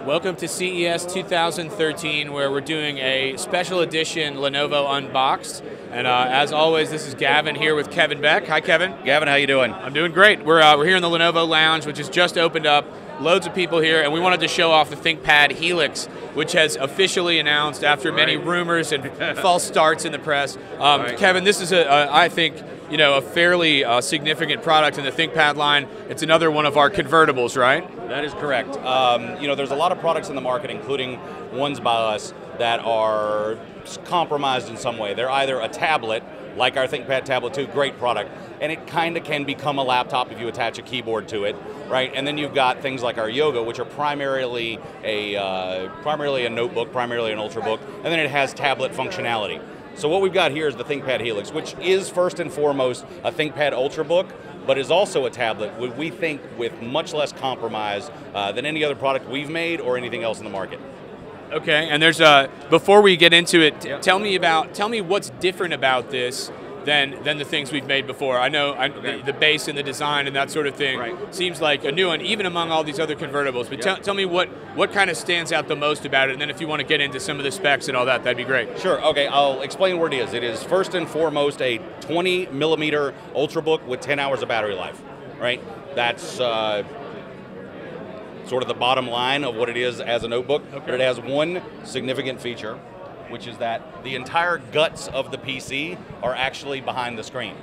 Welcome to CES 2013, where we're doing a special edition Lenovo Unboxed. And as always, this is Gavin here with Kevin Beck. Hi, Kevin. Gavin, how you doing? I'm doing great. We're here in the Lenovo Lounge, which has just opened up. Loads of people here, and we wanted to show off the Thinkpad Helix, which has officially announced after many rumors and false starts in the press. Kevin, this is I think, a fairly significant product in the Thinkpad line. It's another one of our convertibles, right? That is correct. There's a lot of products in the market, including ones by us, that are compromised in some way. They're either a tablet, like our Thinkpad Tablet 2, great product, and it kind of can become a laptop if you attach a keyboard to it, right? And then you've got things like our Yoga, which are primarily a notebook, primarily an ultrabook, and then it has tablet functionality. So what we've got here is the Thinkpad Helix, which is first and foremost a Thinkpad Ultrabook, but is also a tablet, we think, with much less compromise than any other product we've made or anything else in the market. Okay, and there's before we get into it, tell me what's different about this than the things we've made before. I know the base and the design and that sort of thing seems like a new one, even among all these other convertibles. But tell me what kind of stands out the most about it, and then if you want to get into some of the specs and all that, that'd be great. Sure. Okay, I'll explain what it is. It is first and foremost a 20mm Ultrabook with 10 hours of battery life. Right. That's sort of the bottom line of what it is as a notebook, but it has one significant feature, which is that the entire guts of the PC are actually behind the screen,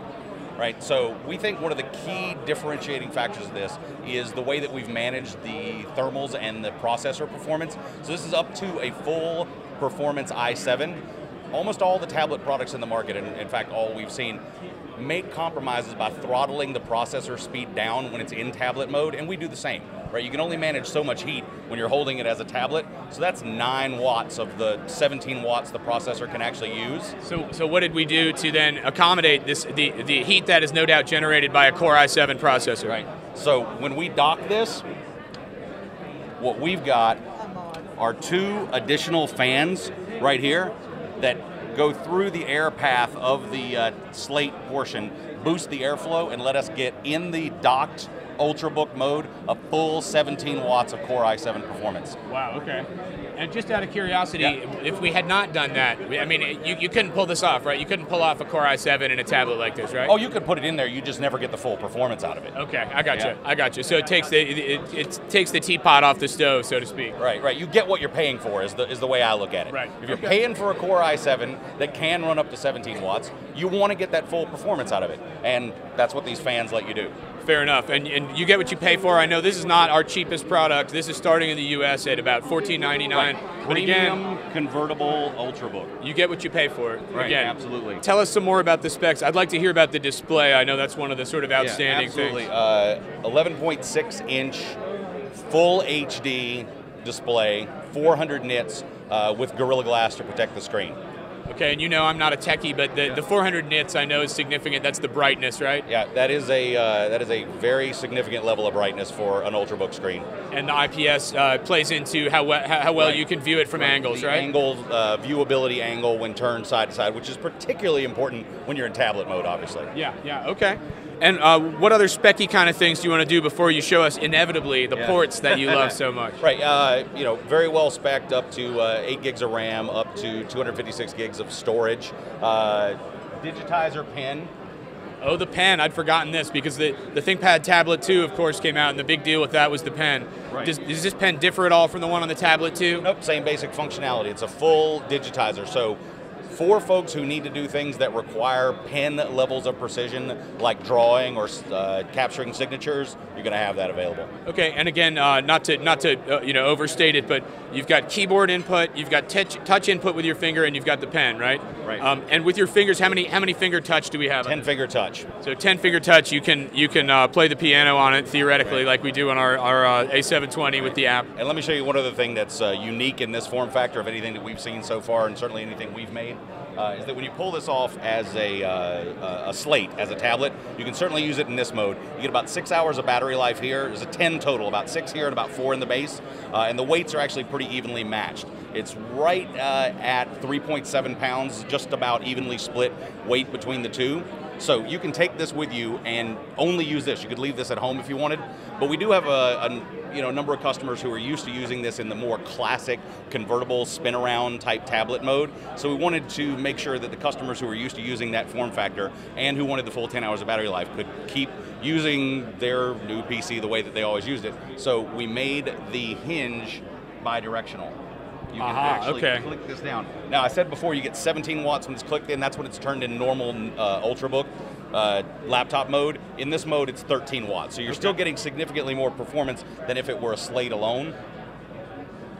right? So we think one of the key differentiating factors of this is the way that we've managed the thermals and the processor performance. So this is up to a full performance i7. Almost all the tablet products in the market, and in fact all we've seen, make compromises by throttling the processor speed down when it's in tablet mode, and we do the same, right? You can only manage so much heat when you're holding it as a tablet, so that's 9 watts of the 17 watts the processor can actually use. So what did we do to then accommodate this, the heat that is no doubt generated by a Core i7 processor? Right. So when we dock this, what we've got are 2 additional fans right here that go through the air path of the slate portion, boost the airflow, and let us get in the docked Ultrabook mode a full 17 watts of Core i7 performance. Wow, okay. And just out of curiosity, if we had not done that, you couldn't pull this off, right? You couldn't pull off a Core i7 in a tablet like this, right? Oh, you could put it in there, you just never get the full performance out of it. Okay, I got you. So it takes the teapot off the stove, so to speak. Right. You get what you're paying for is the way I look at it. Right. If you're paying for a Core i7 that can run up to 17 watts, you want to get that full performance out of it. And that's what these fans let you do. Fair enough, and you get what you pay for. I know this is not our cheapest product. This is starting in the U.S. at about $14.99. Right. But Premium convertible Ultrabook. You get what you pay for. Right, again, absolutely. Tell us some more about the specs. I'd like to hear about the display. I know that's one of the sort of outstanding things. 11.6-inch full HD display, 400 nits with Gorilla Glass to protect the screen. Okay, and I'm not a techie, but the 400 nits I know is significant. That's the brightness, right? Yeah, that is a very significant level of brightness for an Ultrabook screen. And the IPS plays into how well you can view it from angles, the right? Angle, viewability angle when turned side to side, which is particularly important when you're in tablet mode, obviously. Yeah, okay. And what other specky kind of things do you want to do before you show us, inevitably, the ports that you love so much? Right, very well spec'd, up to 8 gigs of RAM, up to 256 gigs of storage. Digitizer Pen. Oh, the pen. I'd forgotten this because the Thinkpad Tablet 2, of course, came out, and the big deal with that was the pen. Right. Does this pen differ at all from the one on the Tablet 2? Nope, same basic functionality. It's a full digitizer. So for folks who need to do things that require pen levels of precision, like drawing or capturing signatures, you're going to have that available. Okay, and again, not to overstate it, but you've got keyboard input, you've got touch input with your finger, and you've got the pen, right? Right. And with your fingers, how many finger touch do we have? 10 finger touch. So 10 finger touch, you can play the piano on it theoretically, like we do on our A720 with the app. And let me show you one other thing that's unique in this form factor of anything that we've seen so far, and certainly anything we've made. Is that when you pull this off as a slate, as a tablet, you can certainly use it in this mode. You get about 6 hours of battery life here. There's a 10 total, about 6 here and about 4 in the base. And the weights are actually pretty evenly matched. It's right at 3.7 pounds, just about evenly split weight between the two. So you can take this with you and only use this. You could leave this at home if you wanted, but we do have a number of customers who are used to using this in the more classic convertible spin around type tablet mode. So we wanted to make sure that the customers who are used to using that form factor and who wanted the full 10 hours of battery life could keep using their new PC the way that they always used it. So we made the Hinge Bi-Directional. You can actually click this down. Now, I said before you get 17 watts when it's clicked in. That's when it's turned in normal Ultrabook laptop mode. In this mode, it's 13 watts. So you're still getting significantly more performance than if it were a Slate alone.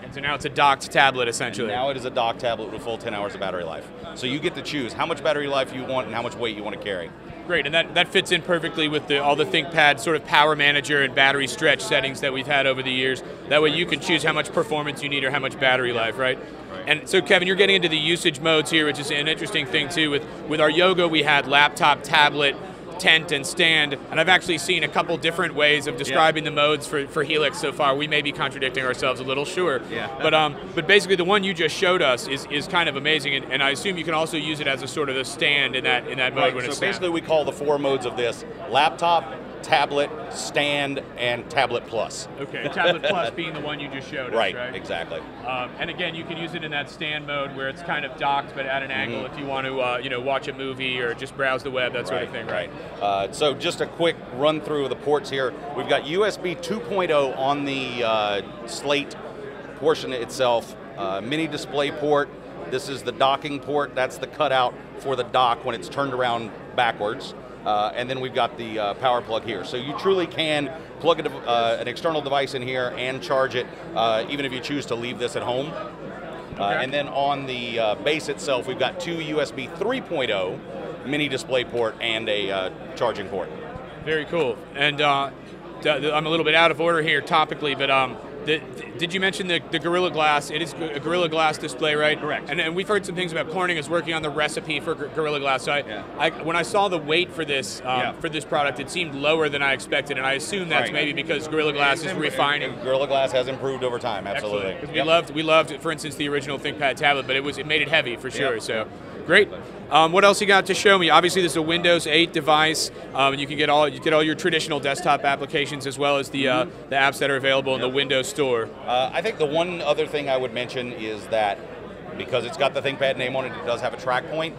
And so now it's a docked tablet, essentially. And now it is a docked tablet with a full 10 hours of battery life. So you get to choose how much battery life you want and how much weight you want to carry. Great, and that fits in perfectly with all the ThinkPad sort of power manager and battery stretch settings that we've had over the years. That way you can choose how much performance you need or how much battery life, right? And so Kevin, you're getting into the usage modes here, which is an interesting thing too. With our Yoga, we had laptop, tablet, tent, and stand, and I've actually seen a couple different ways of describing the modes for Helix so far. We may be contradicting ourselves a little, sure. But basically the one you just showed us is kind of amazing, and I assume you can also use it as a sort of a stand in that mode when it's so basically we call the 4 modes of this: laptop, tablet, stand, and tablet plus. Okay, tablet plus being the one you just showed us, right? Exactly. And again, you can use it in that stand mode where it's kind of docked but at an angle if you want to watch a movie or just browse the web, that sort of thing, right? So just a quick run through of the ports here. We've got USB 2.0 on the Slate portion itself, mini display port. This is the docking port. That's the cutout for the dock when it's turned around backwards. And then we've got the power plug here. So you truly can plug an external device in here and charge it, even if you choose to leave this at home. And then on the base itself, we've got 2 USB 3.0 mini display port and a charging port. Very cool. And I'm a little bit out of order here topically, but did you mention the Gorilla Glass? It is a Gorilla Glass display, right? Correct. And we've heard some things about Corning is working on the recipe for Gorilla Glass. So when I saw the weight for this product, it seemed lower than I expected, and I assume that's maybe because Gorilla Glass is refining. Gorilla Glass has improved over time, absolutely. We loved, for instance, the original ThinkPad tablet, but it made it heavy for sure. So great. What else you got to show me? Obviously, this is a Windows 8 device. You can get all your traditional desktop applications as well as the apps that are available in the Windows Store. I think the one other thing I would mention is that because it's got the ThinkPad name on it, it does have a track point.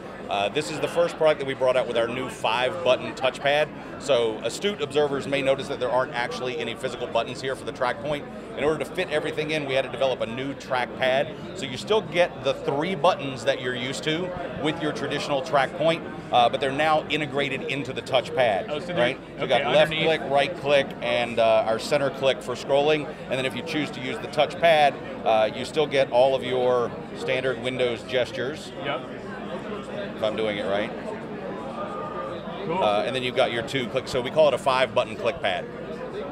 This is the first product that we brought out with our new 5-button touchpad. So astute observers may notice that there aren't actually any physical buttons here for the track point. In order to fit everything in, we had to develop a new trackpad. So you still get the 3 buttons that you're used to with your traditional track point, but they're now integrated into the touchpad, right? So we've got left click, right click, and our center click for scrolling. And then if you choose to use the touchpad, you still get all of your standard Windows gestures. If I'm doing it right. Cool. And then you've got your 2 clicks. So we call it a 5-button click pad.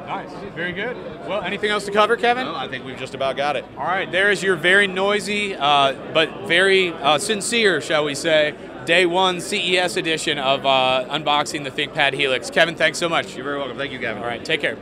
Nice. Very good. Well, anything else to cover, Kevin? No, I think we've just about got it. All right. There is your very noisy, but very sincere, shall we say, Day 1 CES edition of unboxing the ThinkPad Helix. Kevin, thanks so much. You're very welcome. Thank you, Gavin. All right. Take care.